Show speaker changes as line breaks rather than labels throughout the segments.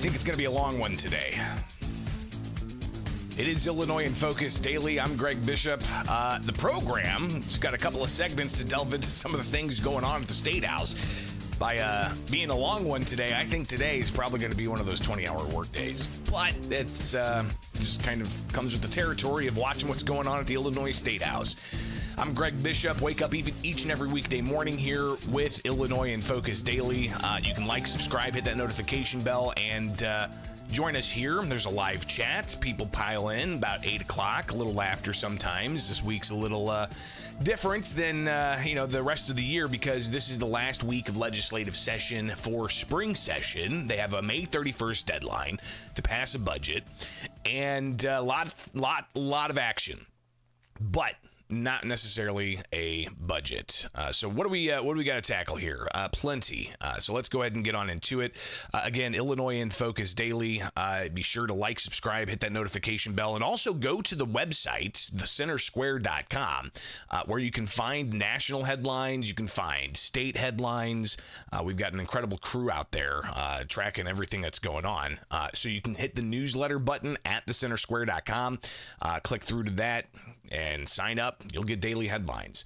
think
it's going to be a long one today. It is Illinois in Focus Daily. I'm Greg Bishop. The program's got a couple of segments to delve into some of the things going on at the State House. By being a long one today, I think today is probably going to be one of those 20-hour work days. But it's just kind of comes with the territory of watching what's going on at the Illinois State House. I'm Greg Bishop. Wake up each and every weekday morning here with Illinois in Focus Daily. You can like, subscribe, hit that notification bell, and join us here. There's a live chat. People pile in about 8 o'clock, a little after sometimes. This week's a little different than the rest of the year because this is the last week of legislative session for spring session. They have a May 31st deadline to pass a budget, and a lot of action. But not necessarily a budget. So what do we got to tackle here? Plenty. So let's go ahead and get on into it. Again, Illinois in Focus Daily. Be sure to like, subscribe, hit that notification bell, and also go to the website, thecentersquare.com, where you can find national headlines. You can find state headlines. We've got an incredible crew out there tracking everything that's going on. So you can hit the newsletter button at thecentersquare.com. Click through to that and sign up. You'll get daily headlines.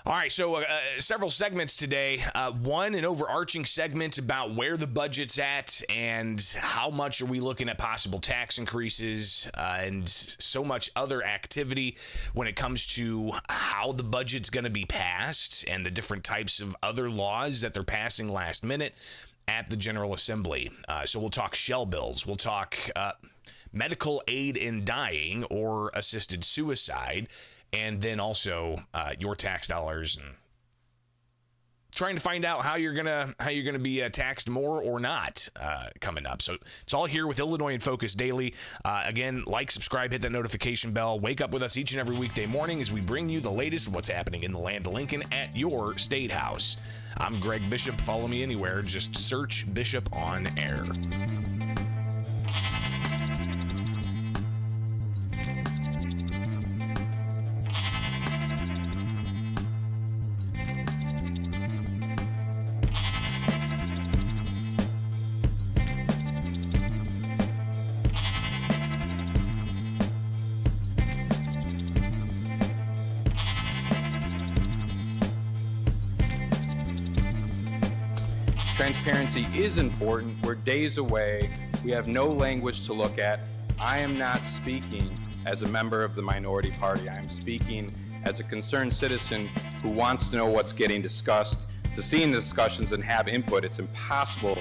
All right, so several segments today. One, an overarching segment about where the budget's at and how much are we looking at possible tax increases and so much other activity when it comes to how the budget's going to be passed and the different types of other laws that they're passing last minute at the General Assembly. So we'll talk shell bills. We'll talk medical aid in dying or assisted suicide, and then also your tax dollars and trying to find out how you're gonna be taxed more or not coming up. So it's all here with Illinois in Focus Daily. Again, like, subscribe, hit that notification bell. Wake up with us each and every weekday morning as we bring you the latest of what's happening in the land of Lincoln at your State House. I'm Greg Bishop. Follow me anywhere. Just search Bishop on Air.
Transparency is important. We're days away. We have no language to look at. I am not speaking as a member of the minority party. I am speaking as a concerned citizen who wants to know what's getting discussed, to see in the discussions and have input. It's impossible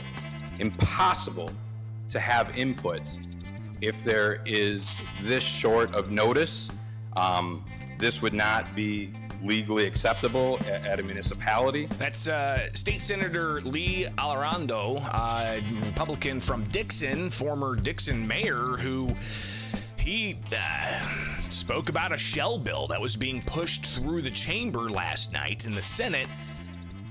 to have input if there is this short of notice. This would not be legally acceptable at a municipality.
That's State Senator Lee Alorando, Republican from Dixon, former Dixon mayor, who he spoke about a shell bill that was being pushed through the chamber last night in the Senate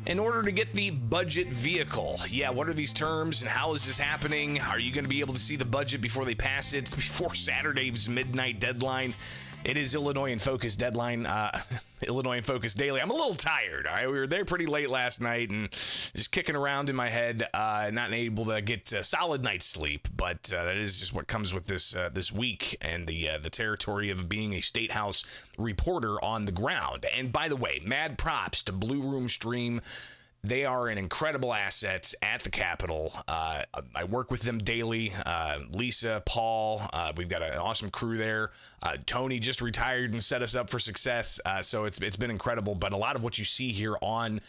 in order to get the budget vehicle. Yeah, what are these terms and how is this happening? Are you going to be able to see the budget before they pass it, before Saturday's midnight deadline? It is Illinois in Focus deadline. Illinois in Focus Daily. I'm a little tired. All right, we were there pretty late last night and just kicking around in my head, not able to get a solid night's sleep. But that is just what comes with this week and the territory of being a State House reporter on the ground. And by the way, mad props to Blue Room Stream. They are an incredible asset at the Capitol. I work with them daily. Lisa, Paul, we've got an awesome crew there. Tony just retired and set us up for success. So it's been incredible. But a lot of what you see here on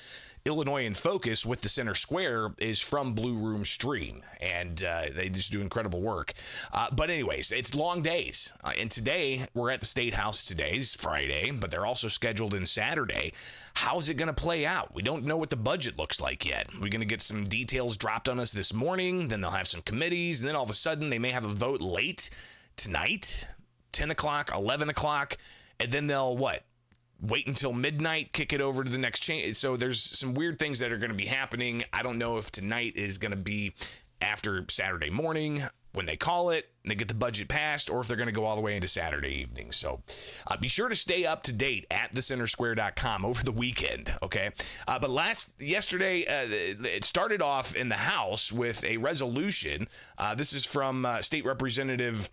Illinois in Focus with the Center Square is from Blue Room Stream, and they just do incredible work. But anyways, it's long days, and today we're at the State House. Today's Friday, but they're also scheduled in Saturday. How's it going to play out? We don't know what the budget looks like yet. We're going to get some details dropped on us this morning, then they'll have some committees, and then all of a sudden they may have a vote late tonight, 10 o'clock, 11 o'clock, and then they'll wait until midnight, kick it over to the next change. So there's some weird things that are going to be happening. I don't know if tonight is going to be after Saturday morning when they call it and they get the budget passed, or if they're going to go all the way into Saturday evening. So be sure to stay up to date at thecentersquare.com over the weekend, okay? But yesterday, it started off in the House with a resolution. This is from State Representative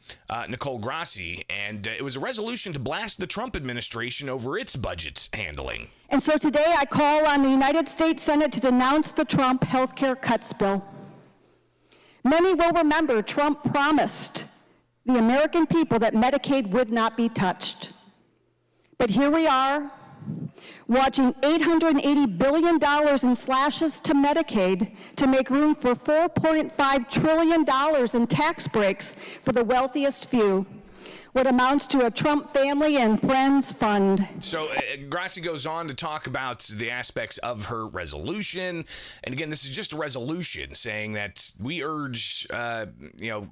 Nicole Grassi, and it was a resolution to blast the Trump administration over its budget's handling.
And so today I call on the United States Senate to denounce the Trump health care cuts bill. Many will remember Trump promised the American people that Medicaid would not be touched. But here we are, watching $880 billion in slashes to Medicaid to make room for $4.5 trillion in tax breaks for the wealthiest few, what amounts to a Trump family and friends fund.
So Grassi goes on to talk about the aspects of her resolution. And again, this is just a resolution saying that we urge,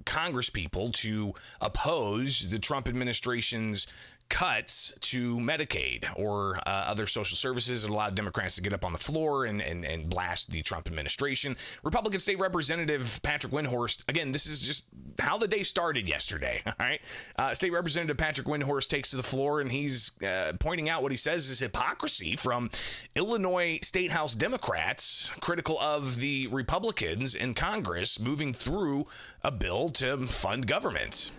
Congress people to oppose the Trump administration's cuts to Medicaid or other social services that allowed Democrats to get up on the floor and blast the Trump administration. Republican State Representative Patrick Windhorst, again, this is just how the day started yesterday, all right? State Representative Patrick Windhorst takes to the floor, and he's pointing out what he says is hypocrisy from Illinois State House Democrats critical of the Republicans in Congress moving through a bill to fund government.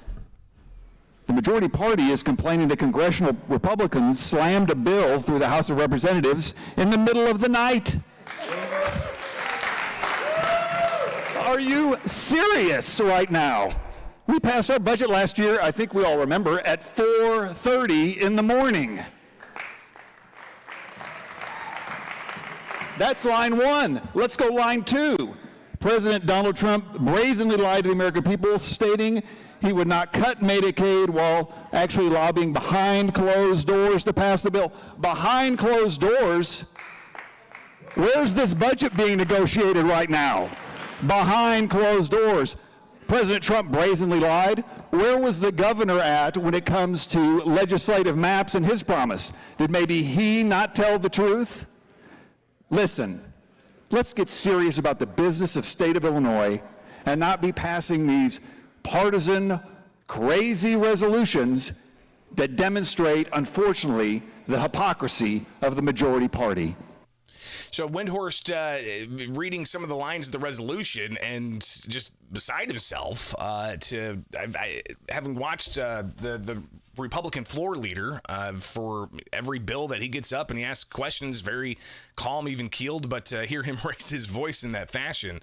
The majority party is complaining that congressional Republicans slammed a bill through the House of Representatives in the middle of the night. Are you serious right now? We passed our budget last year, I think we all remember, at 4:30 in the morning. That's line one. Let's go line two. President Donald Trump brazenly lied to the American people, stating he would not cut Medicaid while actually lobbying behind closed doors to pass the bill. Behind closed doors? Where's this budget being negotiated right now? Behind closed doors. President Trump brazenly lied. Where was the governor at when it comes to legislative maps and his promise? Did maybe he not tell the truth? Listen, let's get serious about the business of state of Illinois and not be passing these partisan, crazy resolutions that demonstrate, unfortunately, the hypocrisy of the majority party.
So Windhorst reading some of the lines of the resolution and just beside himself having watched the Republican floor leader for every bill that he gets up and he asks questions, very calm, even keeled, but hear him raise his voice in that fashion.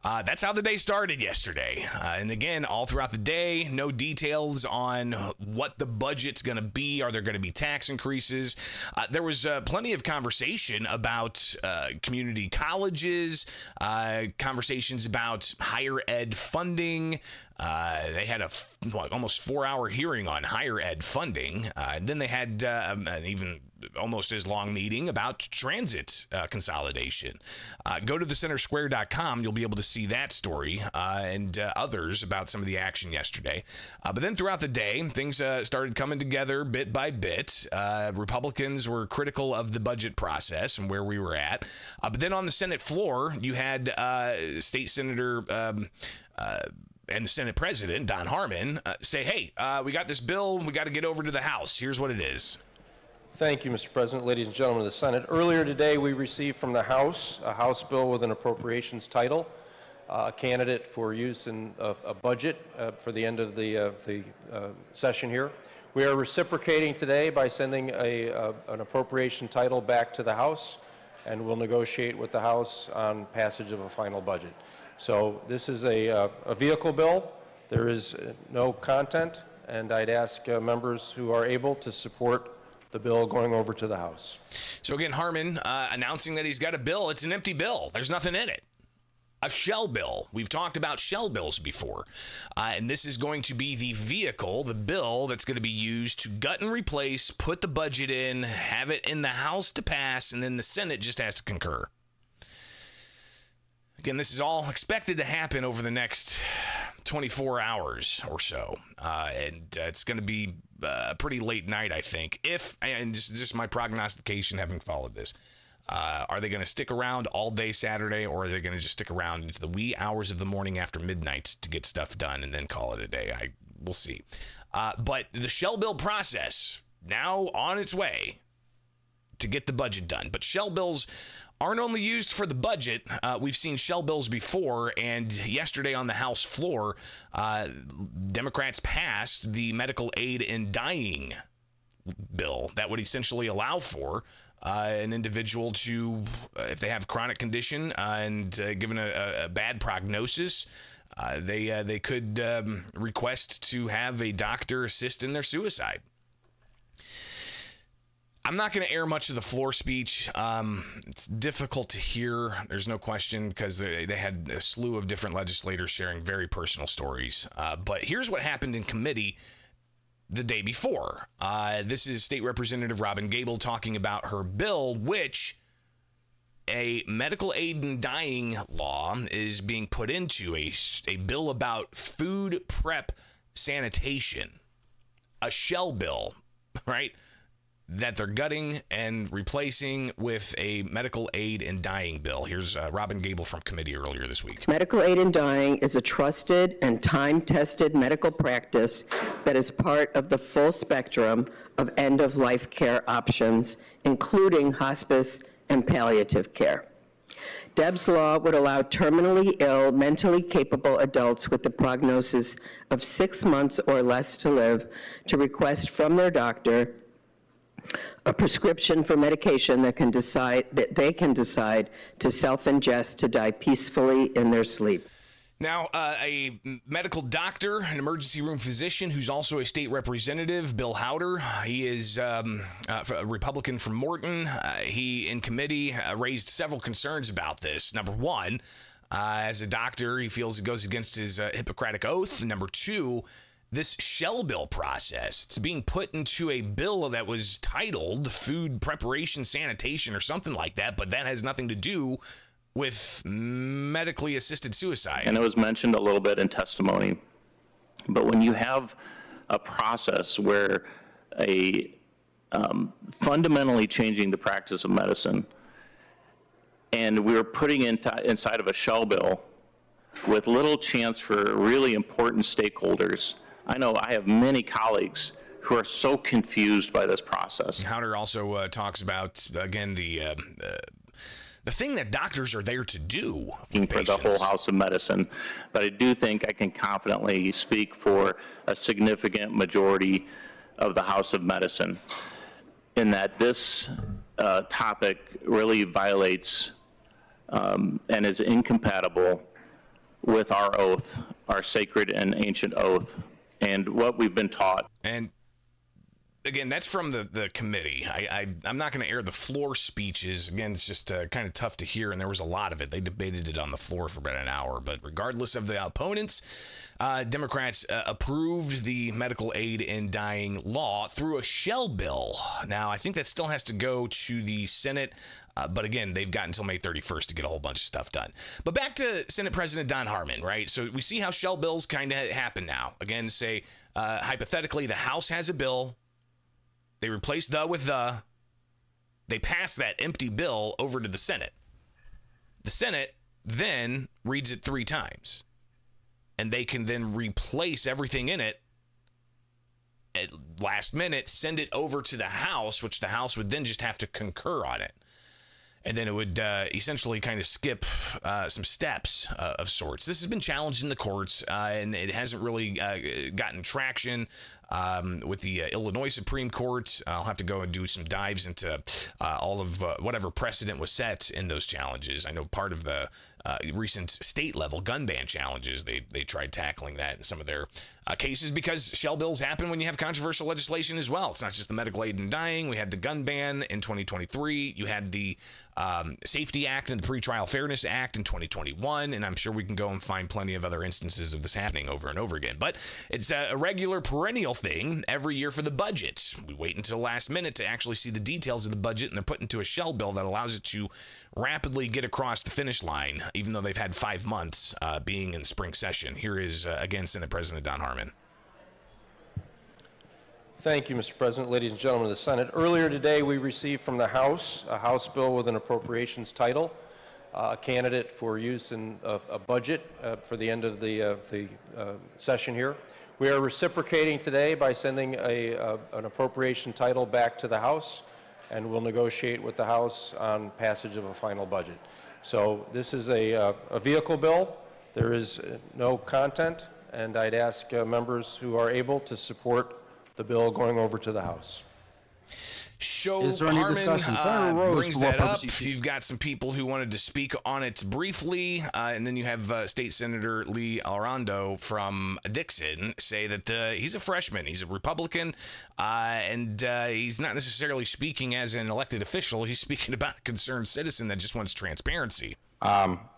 That's how the day started yesterday. And again, all throughout the day, no details on what the budget's going to be. Are there going to be tax increases? There was plenty of conversation about community colleges, conversations about higher ed funding. They had a almost 4-hour hearing on higher ed funding. Then they had an even almost as long meeting about transit consolidation. Go to thecentersquare.com. You'll be able to see that story and others about some of the action yesterday. But then throughout the day, things started coming together bit by bit. Republicans were critical of the budget process and where we were at. But then on the Senate floor, you had State Senator and the Senate President, Don Harmon, say, hey, we got this bill. We got to get over to the House. Here's what it is.
Thank you, Mr. President, ladies and gentlemen of the Senate. Earlier today, we received from the House a House bill with an appropriations title, a candidate for use in a budget for the end of the session here. We are reciprocating today by sending an appropriation title back to the House, and we'll negotiate with the House on passage of a final budget. So this is a vehicle bill. There is no content, and I'd ask members who are able to support the bill going over to the House.
So again, Harmon announcing that he's got a bill. It's an empty bill. There's nothing in it. A shell bill. We've talked about shell bills before. And this is going to be the vehicle, the bill that's going to be used to gut and replace, put the budget in, have it in the House to pass, and then the Senate just has to concur. Again, this is all expected to happen over the next 24 hours or so. And it's going to be a pretty late night, I think. And this is just my prognostication having followed this. Are they going to stick around all day Saturday, or are they going to just stick around into the wee hours of the morning after midnight to get stuff done and then call it a day? We'll see. But the shell bill process now on its way to get the budget done. But shell bills aren't only used for the budget. We've seen shell bills before, and yesterday on the House floor, Democrats passed the medical aid in dying bill that would essentially allow for an individual to, if they have chronic condition and given a bad prognosis, they could request to have a doctor assist in their suicide. I'm not going to air much of the floor speech. It's difficult to hear, there's no question, because they had a slew of different legislators sharing very personal stories. But here's what happened in committee the day before. This is State Representative Robin Gable talking about her bill, which a medical aid in dying law is being put into, a bill about food prep sanitation, a shell bill, right, that they're gutting and replacing with a medical aid in dying bill. Here's Robin Gable from committee earlier this week.
Medical aid in dying is a trusted and time-tested medical practice that is part of the full spectrum of end-of-life care options, including hospice and palliative care. Deb's law would allow terminally ill, mentally capable adults with the prognosis of 6 months or less to live to request from their doctor a prescription for medication that they can decide to self-ingest to die peacefully in their sleep.
Now, a medical doctor, an emergency room physician who's also a state representative, Bill Howder, he is a Republican from Morton. He, in committee, raised several concerns about this. Number one, as a doctor, he feels it goes against his Hippocratic oath. Number two, this shell bill process, it's being put into a bill that was titled Food Preparation Sanitation or something like that, but that has nothing to do with medically assisted suicide.
And it was mentioned a little bit in testimony, but when you have a process where fundamentally changing the practice of medicine, and we're putting inside of a shell bill with little chance for really important stakeholders, I know I have many colleagues who are so confused by this process.
Howder also talks about, again, the thing that doctors are there to do with
for the whole house of medicine, but I do think I can confidently speak for a significant majority of the House of Medicine in that this topic really violates and is incompatible with our oath, our sacred and ancient oath, and what we've been taught.
And again, that's from the committee. I'm not going to air the floor speeches. Again, it's just kind of tough to hear, and there was a lot of it. They debated it on the floor for about an hour. But regardless of the opponents, Democrats approved the medical aid in dying law through a shell bill. Now, I think that still has to go to the Senate. But again, they've got until May 31st to get a whole bunch of stuff done. But back to Senate President Don Harmon, right? So we see how shell bills kind of happen now. Again, say, hypothetically, the House has a bill. They replace the with the. They pass that empty bill over to the Senate. The Senate then reads it 3 times. And they can then replace everything in it at last minute, send it over to the House, which the House would then just have to concur on it. And then it would essentially kind of skip some steps of sorts. This has been challenged in the courts, and it hasn't really gotten traction. with the Illinois Supreme Court. I'll have to go and do some dives into all of whatever precedent was set in those challenges. I know part of the recent state-level gun ban challenges, they tried tackling that in some of their cases, because shell bills happen when you have controversial legislation as well. It's not just the medical aid in dying. We had the gun ban in 2023. You had the Safety Act and the Pretrial Fairness Act in 2021, and I'm sure we can go and find plenty of other instances of this happening over and over again. But it's a regular perennial thing every year for the budget. We wait until last minute to actually see the details of the budget, and they're put into a shell bill that allows it to rapidly get across the finish line, even though they've had 5 months being in spring session. Here is, again, Senate President Don Harmon.
Thank you, Mr. President. Ladies and gentlemen of the Senate, earlier today we received from the House a House bill with an appropriations title, a candidate for use in a budget for the end of the session here. We are reciprocating today by sending an appropriation title back to the House, and we'll negotiate with the House on passage of a final budget. So this is a vehicle bill. There is no content, and I'd ask members who are able to support the bill going over to the House.
Is there any discussion? Senator Rose,
brings
for what
that up.
purpose?
You've got some people who wanted to speak on it briefly, and then you have State Senator Lee Alrondo from Dixon say that he's a freshman, he's a Republican, and he's not necessarily speaking as an elected official. He's speaking about a concerned citizen that just wants transparency.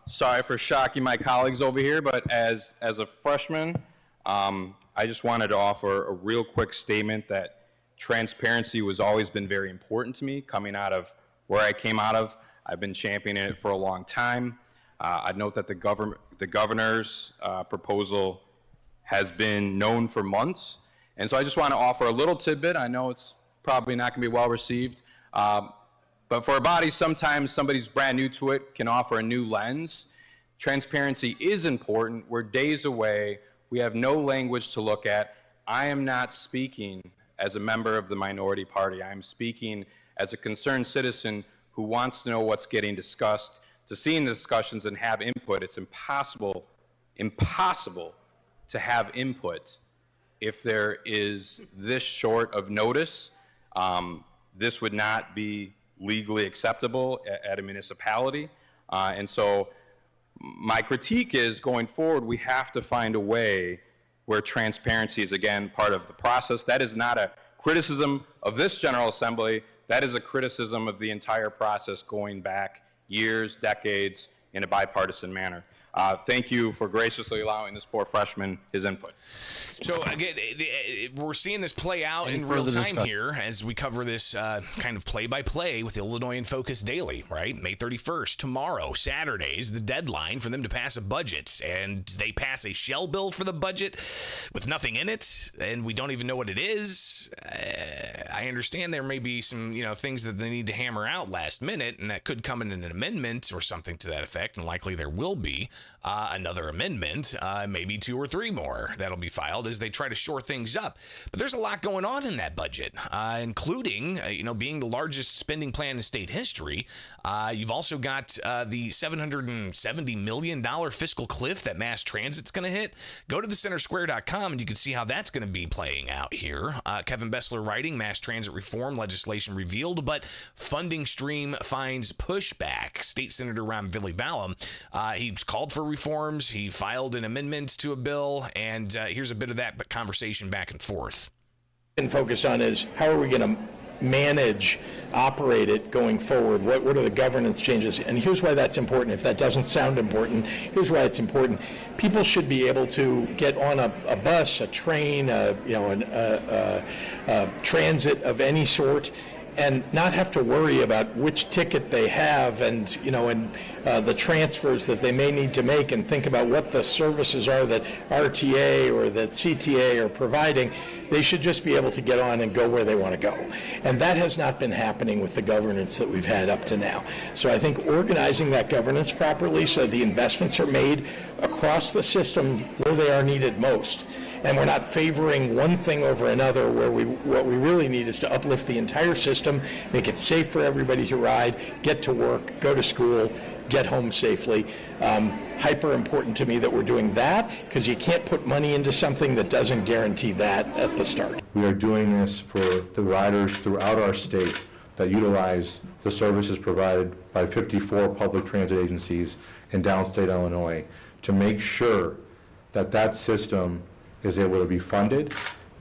Sorry for shocking my colleagues over here, but as a freshman, I just wanted to offer a real quick statement that transparency has always been very important to me. Coming out of where I came out of, I've been championing it for a long time. I'd note that the governor's proposal has been known for months, and so I just want to offer a little tidbit. I know it's probably not going to be well received, but for a body, sometimes somebody's brand new to it can offer a new lens. Transparency is important. We're days away. We have no language to look at. I am not speaking as a member of the minority party. I'm speaking as a concerned citizen who wants to know what's getting discussed, to see in the discussions and have input. It's impossible to have input if there is this short of notice. This would not be legally acceptable at a municipality. And so my critique is, going forward, we have to find a way where transparency is, again, part of the process. That is not a criticism of this General Assembly. That is a criticism of the entire process going back years, decades, in a bipartisan manner. Thank you for graciously allowing this poor freshman his input.
So again, we're seeing this play out in real time here as we cover this kind of play-by-play with Illinois in Focus Daily, right? May 31st, tomorrow, Saturday is the deadline for them to pass a budget, and they pass a shell bill for the budget with nothing in it, and we don't even know what it is. I understand there may be some, things that they need to hammer out last minute, and that could come in an amendment or something to that effect, and likely there will be another amendment, maybe 2 or 3 more that'll be filed as they try to shore things up. But there's a lot going on in that budget, including, being the largest spending plan in state history. You've also got the $770 million fiscal cliff that mass transit's going to hit. Go to thecentersquare.com and you can see how that's going to be playing out here. Kevin Bessler writing, mass transit reform legislation revealed, but funding stream finds pushback. State Senator Ram Villibala, he's called for reforms. He filed an amendment to a bill, and here's a bit of that conversation back and forth.
And focus on is how are we going to manage, operate it going forward? What are the governance changes? And here's why that's important. If that doesn't sound important, here's why it's important. People should be able to get on a bus, a train, a transit of any sort, and not have to worry about which ticket they have and the transfers that they may need to make, and think about what the services are that RTA or that CTA are providing. They should just be able to get on and go where they want to go. And that has not been happening with the governance that we've had up to now. So I think organizing that governance properly so the investments are made across the system where they are needed most, and we're not favoring one thing over another, where what we really need is to uplift the entire system, make it safe for everybody to ride, get to work, go to school, get home safely. Hyper important to me that we're doing that, because you can't put money into something that doesn't guarantee that at the start.
We are doing this for the riders throughout our state that utilize the services provided by 54 public transit agencies in downstate Illinois to make sure that that system is able to be funded,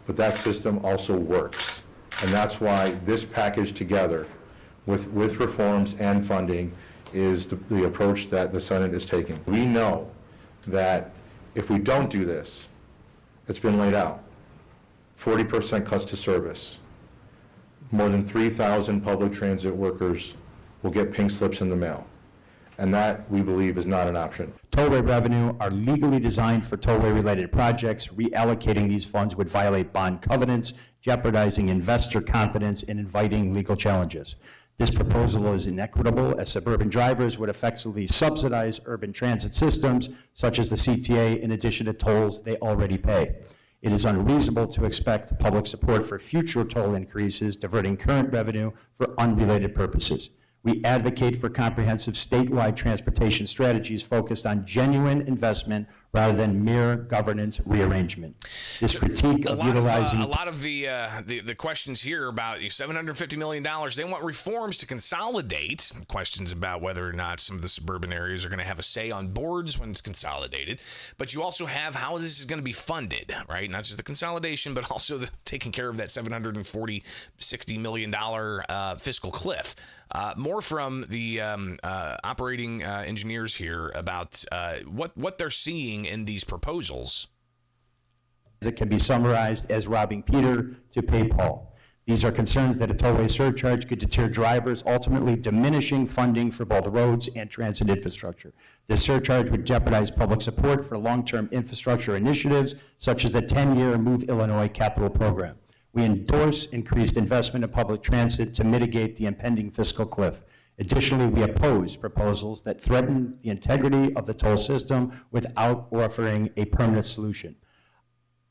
but that system also works. And that's why this package together with reforms and funding is the approach that the Senate is taking. We know that if we don't do this, it's been laid out, 40% cuts to service. More than 3,000 public transit workers will get pink slips in the mail. And that, we believe, is not an option.
Tollway revenue are legally designed for tollway-related projects. Reallocating these funds would violate bond covenants, jeopardizing investor confidence and inviting legal challenges. This proposal is inequitable, as suburban drivers would effectively subsidize urban transit systems, such as the CTA, in addition to tolls they already pay. It is unreasonable to expect public support for future toll increases, diverting current revenue for unrelated purposes. We advocate for comprehensive statewide transportation strategies focused on genuine investment rather than mere governance rearrangement. This critique of utilizing
a lot of the questions here about $750 million, they want reforms to consolidate. Questions about whether or not some of the suburban areas are going to have a say on boards when it's consolidated. But you also have how this is going to be funded, right? Not just the consolidation, but also the taking care of that $60 million fiscal cliff. More from the operating engineers here about what they're seeing in these proposals.
It can be summarized as robbing Peter to pay Paul. These are concerns that a tollway surcharge could deter drivers, ultimately diminishing funding for both roads and transit infrastructure. This surcharge would jeopardize public support for long-term infrastructure initiatives, such as the 10-year Move Illinois capital program. We endorse increased investment in public transit to mitigate the impending fiscal cliff. Additionally, we oppose proposals that threaten the integrity of the toll system without offering a permanent solution.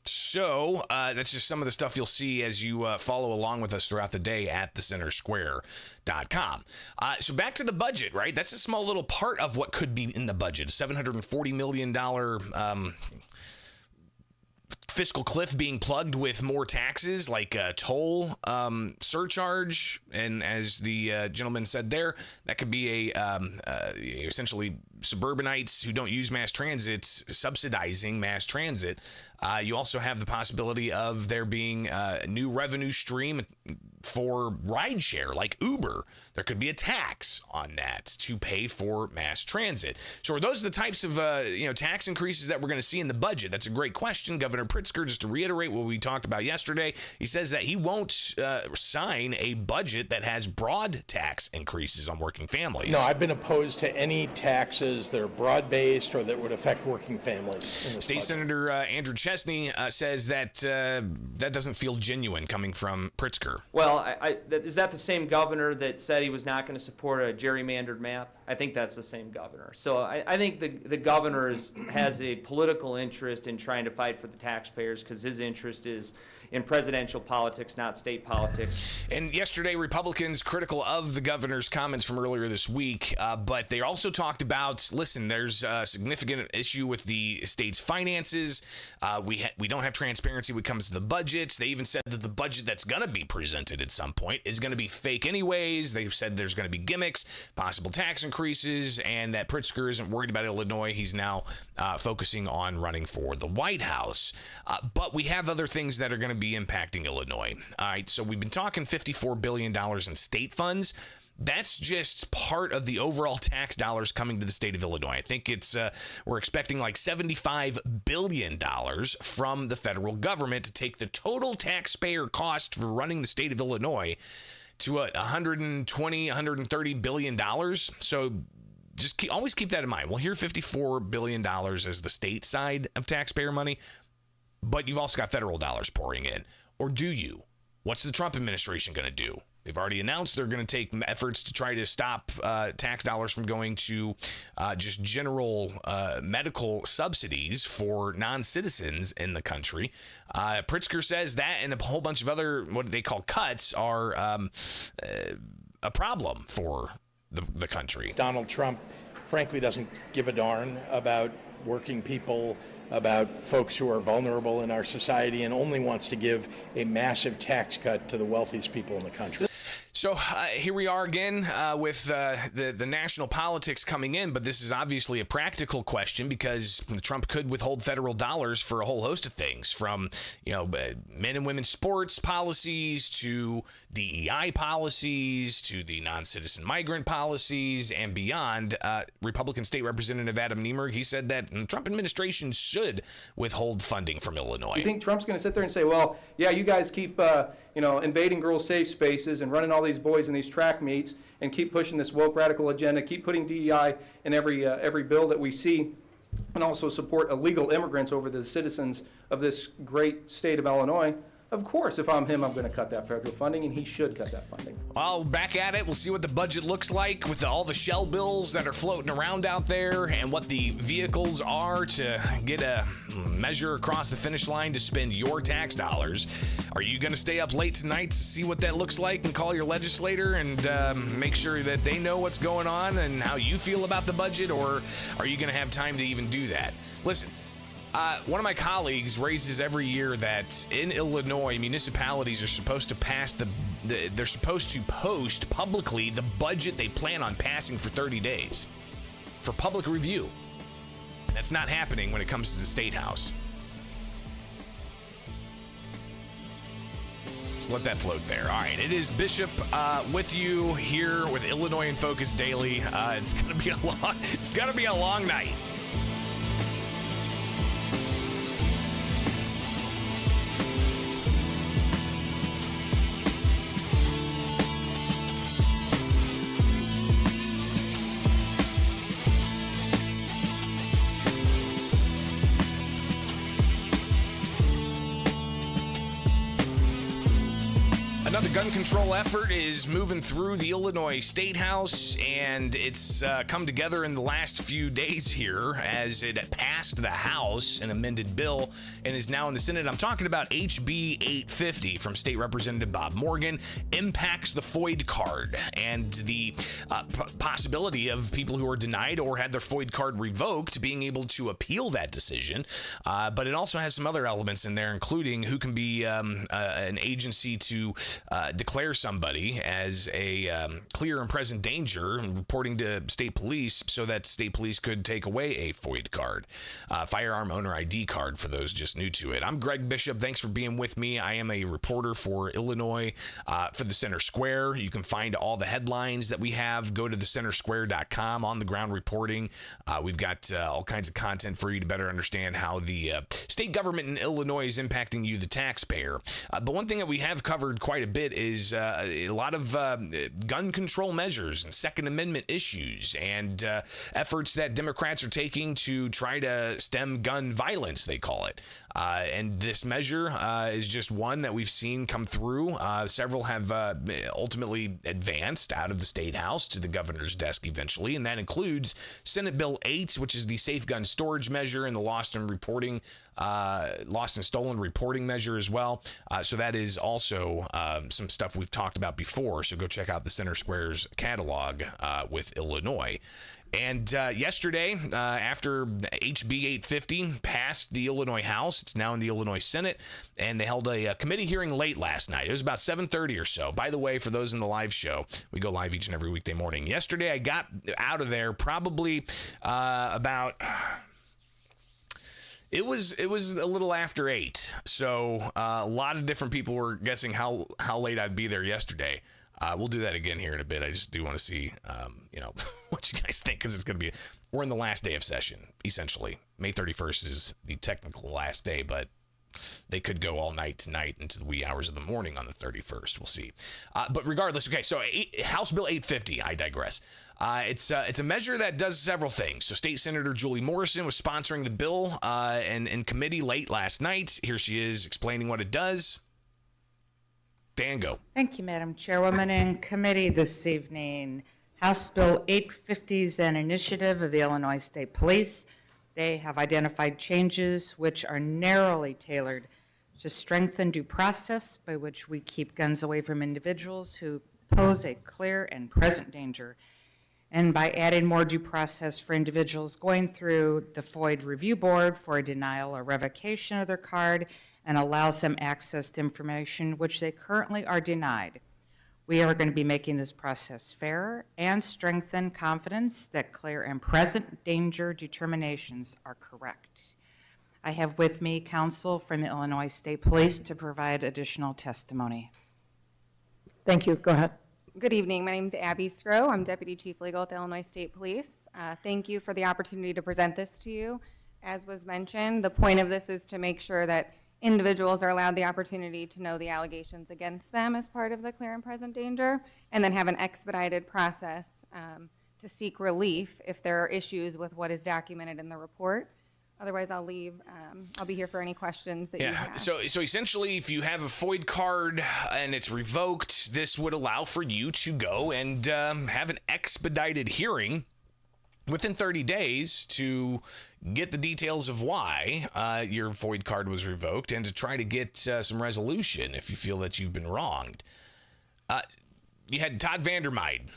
So that's just some of the stuff you'll see as you follow along with us throughout the day at thecentersquare.com. So back to the budget, right? That's a small little part of what could be in the budget. $740 million fiscal cliff being plugged with more taxes like a toll surcharge, and as the gentleman said there, that could be essentially suburbanites who don't use mass transit subsidizing mass transit. You also have the possibility of there being a new revenue stream for rideshare like Uber. There could be a tax on that to pay for mass transit. So are those the types of tax increases that we're going to see in the budget? That's a great question. Governor Pritzker, just to reiterate what we talked about yesterday, he says that he won't sign a budget that has broad tax increases on working families.
No, I've been opposed to any taxes that are broad-based or that would affect working families.
State Senator Andrew Chesney says that that doesn't feel genuine coming from Pritzker.
Well, is that the same governor that said he was not going to support a gerrymandered map? I think that's the same governor. So I think the governor has a political interest in trying to fight for the taxpayers because his interest is in presidential politics, not state politics.
And yesterday, Republicans critical of the governor's comments from earlier this week, but they also talked about, listen, there's a significant issue with the state's finances. We don't have transparency when it comes to the budgets. They even said that the budget that's going to be presented at some point is going to be fake anyways. They've said there's going to be gimmicks, possible tax increases, and that Pritzker isn't worried about Illinois. He's now focusing on running for the White House. But we have other things that are going to be impacting Illinois. All right, so we've been talking $54 billion in state funds. That's just part of the overall tax dollars coming to the state of Illinois. I think we're expecting like $75 billion from the federal government to take the total taxpayer cost for running the state of Illinois to $130 billion. So just always keep that in mind. We'll hear $54 billion as the state side of taxpayer money, but you've also got federal dollars pouring in. Or do you? What's the Trump administration going to do? They've already announced they're going to take efforts to try to stop tax dollars from going to just general medical subsidies for non-citizens in the country. Pritzker says that and a whole bunch of other what they call cuts are a problem for the country.
Donald Trump, frankly, doesn't give a darn about working people, about folks who are vulnerable in our society, and only wants to give a massive tax cut to the wealthiest people in the country.
So here we are again with the national politics coming in, but this is obviously a practical question because Trump could withhold federal dollars for a whole host of things, from men and women's sports policies to DEI policies to the non-citizen migrant policies and beyond. Republican State Representative Adam Niemer, he said that the Trump administration should withhold funding from Illinois.
You think Trump's going to sit there and say, well, yeah, you guys keep invading girls' safe spaces and running all these boys in these track meets and keep pushing this woke radical agenda, keep putting DEI in every bill that we see, and also support illegal immigrants over the citizens of this great state of Illinois? Of course, if I'm him, I'm going to cut that federal funding, and he should cut that funding.
Well, back at it. We'll see what the budget looks like with all the shell bills that are floating around out there and what the vehicles are to get a measure across the finish line to spend your tax dollars. Are you going to stay up late tonight to see what that looks like and call your legislator and make sure that they know what's going on and how you feel about the budget, or are you going to have time to even do that? Listen. One of my colleagues raises every year that in Illinois, municipalities are supposed to pass they're supposed to post publicly the budget they plan on passing for 30 days for public review. That's not happening when it comes to the State House. So let that float there. All right, it is Bishop with you here with Illinois in Focus Daily. It's gonna be a long night. Another gun control effort is moving through the Illinois State House, and it's come together in the last few days here as it passed the House, an amended bill, and is now in the Senate. I'm talking about HB 850 from State Representative Bob Morgan. Impacts the FOID card and the possibility of people who are denied or had their FOID card revoked being able to appeal that decision. But it also has some other elements in there, including who can be an agency to declare somebody as a clear and present danger, reporting to state police so that state police could take away a FOID card, firearm owner ID card for those just new to it. I'm Greg Bishop. Thanks for being with me. I am a reporter for Illinois for the Center Square. You can find all the headlines that we have. Go to thecentersquare.com, on the ground reporting. We've got all kinds of content for you to better understand how the state government in Illinois is impacting you, the taxpayer. But one thing that we have covered quite a bit is a lot of gun control measures and Second Amendment issues and efforts that Democrats are taking to try to stem gun violence, they call it. And this measure is just one that we've seen come through. Several have ultimately advanced out of the State House to the governor's desk eventually, and that includes Senate Bill 8, which is the safe gun storage measure, and the lost and stolen reporting measure as well. So that is also some stuff we've talked about before. So go check out the Center Square's catalog with Illinois. And yesterday, after HB 850 passed the Illinois House, it's now in the Illinois Senate, and they held a committee hearing late last night. It was about 7:30 or so. By the way, for those in the live show, we go live each and every weekday morning. Yesterday, I got out of there probably about... It was a little after 8, so a lot of different people were guessing how late I'd be there yesterday. We'll do that again here in a bit. I just do want to see, what you guys think, because we're in the last day of session, essentially. May 31st is the technical last day, but they could go all night tonight into the wee hours of the morning on the 31st. We'll see. But regardless, okay, so House Bill 850, I digress. It's a measure that does several things. So State Senator Julie Morrison was sponsoring the bill in committee late last night. Here she is explaining what it does. Dan, go.
Thank you, Madam Chairwoman. In committee this evening, House Bill 850 is an initiative of the Illinois State Police. They have identified changes which are narrowly tailored to strengthen due process by which we keep guns away from individuals who pose a clear and present danger. and by adding more due process for individuals going through the FOID review board for a denial or revocation of their card, and allows them access to information which they currently are denied. We are going to be making this process fairer and strengthen confidence that clear and present danger determinations are correct. I have with me counsel from the Illinois State Police to provide additional testimony.
Thank you. Go ahead.
Good evening. My name is Abby Scrow. I'm Deputy Chief Legal at the Illinois State Police. Thank you for the opportunity to present this to you. As was mentioned, the point of this is to make sure that individuals are allowed the opportunity to know the allegations against them as part of the clear and present danger, and then have an expedited process to seek relief if there are issues with what is documented in the report. Otherwise, I'll leave. I'll be here for any questions that you have.
So essentially, if you have a FOID card and it's revoked, this would allow for you to go and have an expedited hearing within 30 days to get the details of why your FOID card was revoked and to try to get some resolution if you feel that you've been wronged. You had Todd Vandermeide,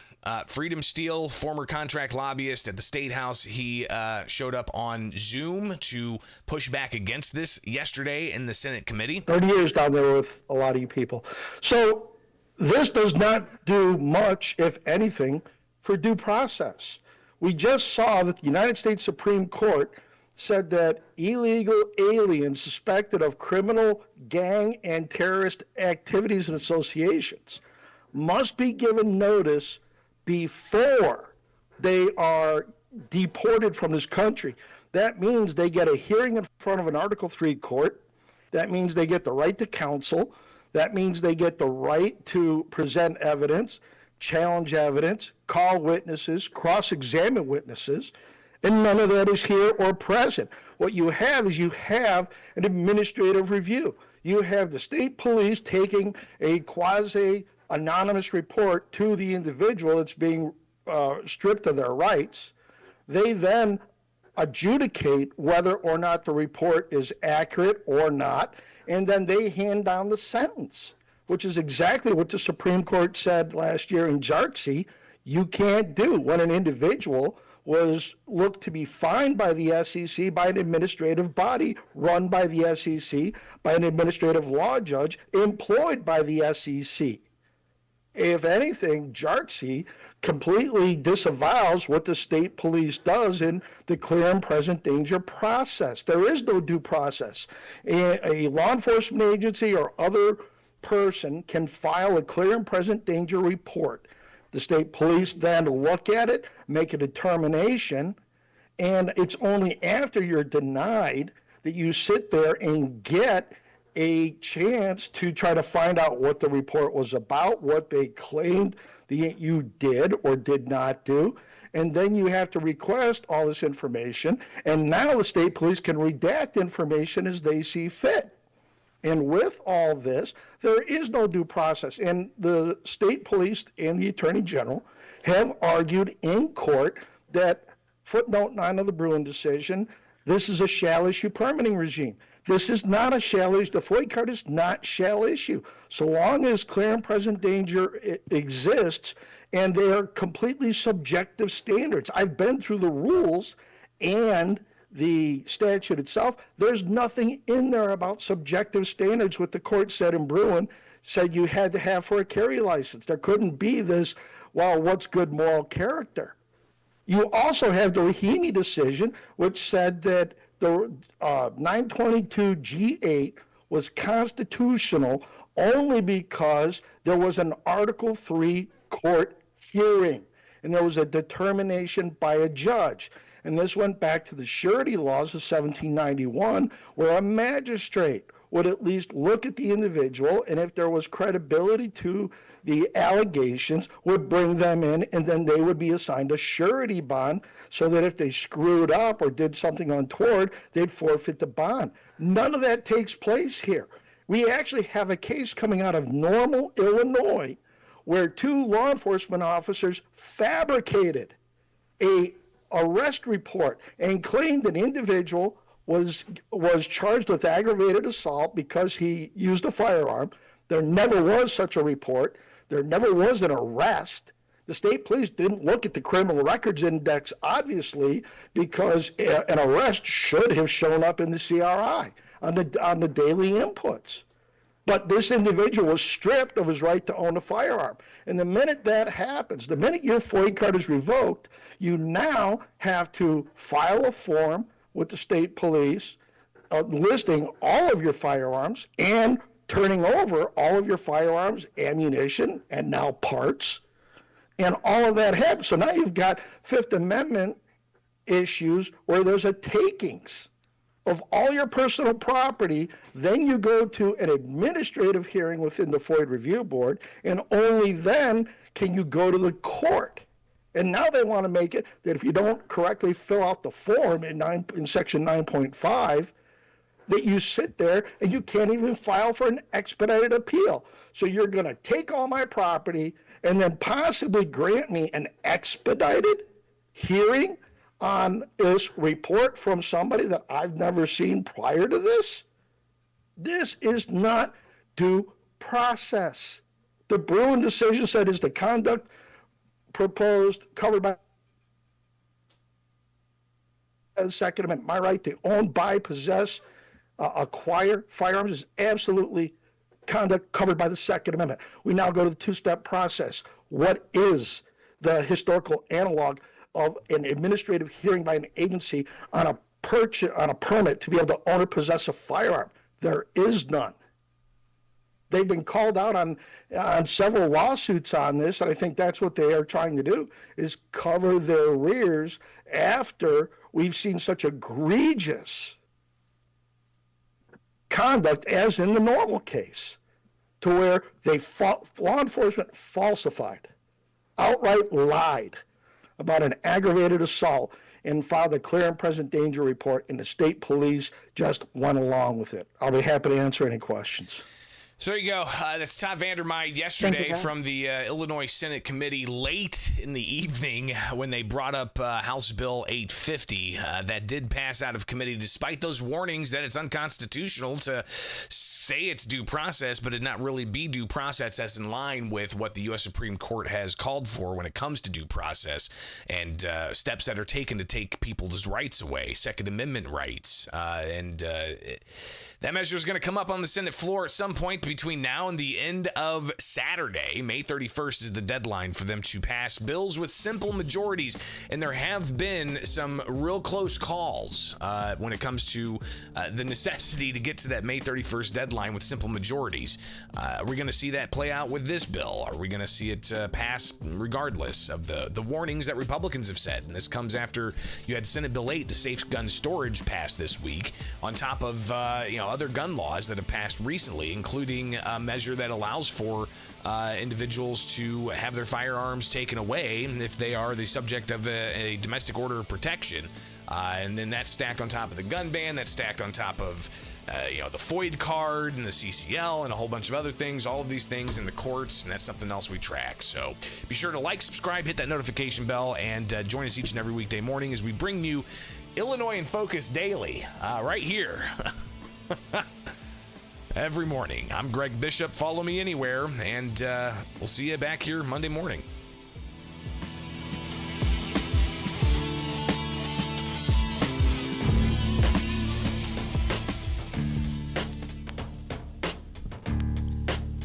Freedom Steel, former contract lobbyist at the State House. He showed up on Zoom to push back against this yesterday in the Senate committee.
30 years down there with a lot of you people. So this does not do much, if anything, for due process. We just saw that the United States Supreme Court said that illegal aliens suspected of criminal, gang, and terrorist activities and associations must be given notice before they are deported from this country. That means they get a hearing in front of an Article III court. That means they get the right to counsel. That means they get the right to present evidence, challenge evidence, call witnesses, cross-examine witnesses, and none of that is here or present. What you have is you have an administrative review. You have the state police taking a quasi-anonymous report to the individual that's being stripped of their rights. They then adjudicate whether or not the report is accurate or not, and then they hand down the sentence, which is exactly what the Supreme Court said last year in Jarczy you can't do when an individual was looked to be fined by the SEC, by an administrative body run by the SEC, by an administrative law judge employed by the SEC. If anything, Jarczy completely disavows what the state police does in the clear and present danger process. There is no due process. A law enforcement agency or other person can file a clear and present danger report. The state police then look at it, make a determination, and it's only after you're denied that you sit there and get a chance to try to find out what the report was about, what they claimed that you did or did not do, and then you have to request all this information, and now the state police can redact information as they see fit. And with all this, there is no due process. And the state police and the attorney general have argued in court that footnote 9 of the Bruin decision, this is a shall issue permitting regime. This is not a shall issue. The FOID card is not shall issue. So long as clear and present danger exists, and they are completely subjective standards. I've been through the rules and the statute itself. There's nothing in there about subjective standards. What the court said in Bruin said you had to have for a carry license. There couldn't be this, well, what's good moral character? You also have the Rahimi decision, which said that the 922G8 was constitutional only because there was an Article III court hearing, and there was a determination by a judge. And this went back to the surety laws of 1791, where a magistrate would at least look at the individual, and if there was credibility to the allegations, would bring them in, and then they would be assigned a surety bond so that if they screwed up or did something untoward, they'd forfeit the bond. None of that takes place here. We actually have a case coming out of Normal, Illinois, where 2 law enforcement officers fabricated a arrest report and claimed an individual was charged with aggravated assault because he used a firearm. There never was such a report. There never was an arrest. The state police didn't look at the criminal records index, obviously, because an arrest should have shown up in the CRI on the daily inputs. But this individual was stripped of his right to own a firearm. And the minute that happens, the minute your FOID card is revoked, you now have to file a form with the state police listing all of your firearms and turning over all of your firearms, ammunition, and now parts. And all of that happens. So now you've got Fifth Amendment issues where there's a takings of all your personal property. Then you go to an administrative hearing within the FOID Review Board, and only then can you go to the court. And now they want to make it that if you don't correctly fill out the form in section 9.5, that you sit there and you can't even file for an expedited appeal. So you're going to take all my property and then possibly grant me an expedited hearing on this report from somebody that I've never seen prior to this? This is not due process. The Bruin decision said is the conduct proposed covered by the Second Amendment. My right to own, buy, possess, acquire firearms is absolutely conduct covered by the Second Amendment. We now go to the two-step process. What is the historical analog of an administrative hearing by an agency on a permit to be able to own or possess a firearm? There is none. They've been called out on several lawsuits on this, and I think that's what they are trying to do, is cover their rears after we've seen such egregious conduct as in the normal case, to where law enforcement falsified, outright lied about an aggravated assault and filed a clear and present danger report, and the state police just went along with it. I'll be happy to answer any questions.
So there you go. That's Todd Vandermeide yesterday from the Illinois Senate Committee late in the evening when they brought up House Bill 850. That did pass out of committee despite those warnings that it's unconstitutional to say it's due process, but it not really be due process as in line with what the U.S. Supreme Court has called for when it comes to due process and steps that are taken to take people's rights away, Second Amendment rights. That measure is going to come up on the Senate floor at some point between now and the end of Saturday. May 31st is the deadline for them to pass bills with simple majorities. And there have been some real close calls when it comes to the necessity to get to that May 31st deadline with simple majorities. Are we going to see that play out with this bill? Are we going to see it pass regardless of the warnings that Republicans have said? And this comes after you had Senate Bill 8, the safe gun storage, passed this week, on top of other gun laws that have passed recently, including a measure that allows for individuals to have their firearms taken away if they are the subject of a domestic order of protection. And then that's stacked on top of the gun ban, that's stacked on top of the FOID card and the CCL and a whole bunch of other things, all of these things in the courts, and that's something else we track. So be sure to like, subscribe, hit that notification bell, and join us each and every weekday morning as we bring you Illinois in Focus Daily right here. Every morning. I'm Greg Bishop. Follow me anywhere, and we'll see you back here Monday morning.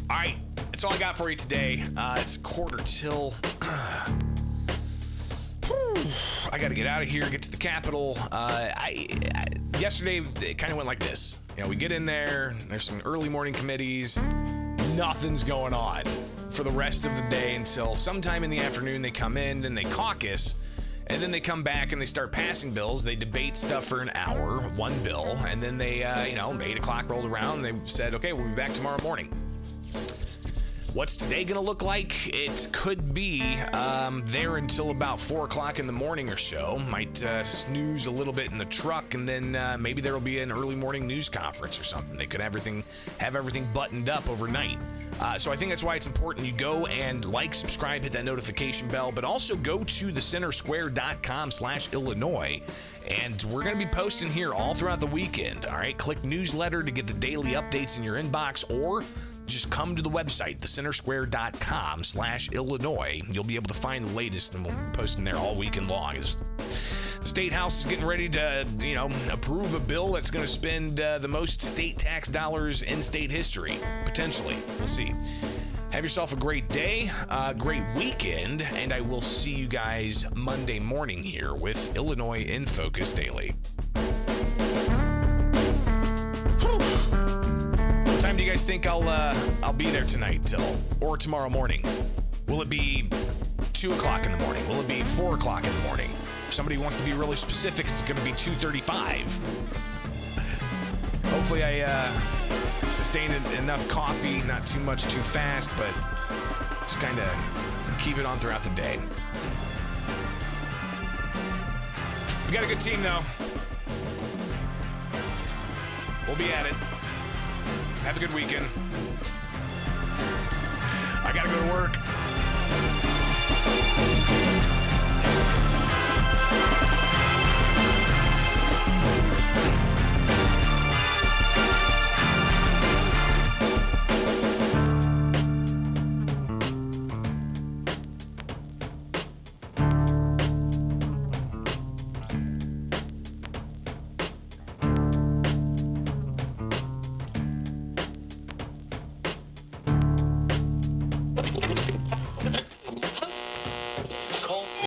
All right, that's all I got for you today. It's a quarter till. I got to get out of here, get to the Capitol. Yesterday, it kind of went like this. We get in there, there's some early morning committees, nothing's going on for the rest of the day until sometime in the afternoon they come in, then they caucus, and then they come back and they start passing bills. They debate stuff for an hour, one bill, and then they, 8 o'clock rolled around and they said, okay, we'll be back tomorrow morning. What's today going to look like? It could be there until about 4 o'clock in the morning or so. Might snooze a little bit in the truck, and then maybe there will be an early morning news conference or something. They could have everything buttoned up overnight. So I think that's why it's important you go and like, subscribe, hit that notification bell, but also go to thecentersquare.com/Illinois. And we're going to be posting here all throughout the weekend. All right, click newsletter to get the daily updates in your inbox, or just come to the website, thecentersquare.com/Illinois. You'll be able to find the latest, and we'll be posting there all weekend long. The State House is getting ready to, approve a bill that's going to spend the most state tax dollars in state history, potentially. We'll see. Have yourself a great day, great weekend, and I will see you guys Monday morning here with Illinois in Focus Daily. What time do you guys think I'll be there tonight till, or tomorrow morning? Will it be 2 o'clock in the morning? Will it be 4 o'clock in the morning? If somebody wants to be really specific, it's going to be 2:35. Hopefully I sustain enough coffee, not too much too fast, but just kind of keep it on throughout the day. We got a good team, though. We'll be at it. Have a good weekend. I got to go to work.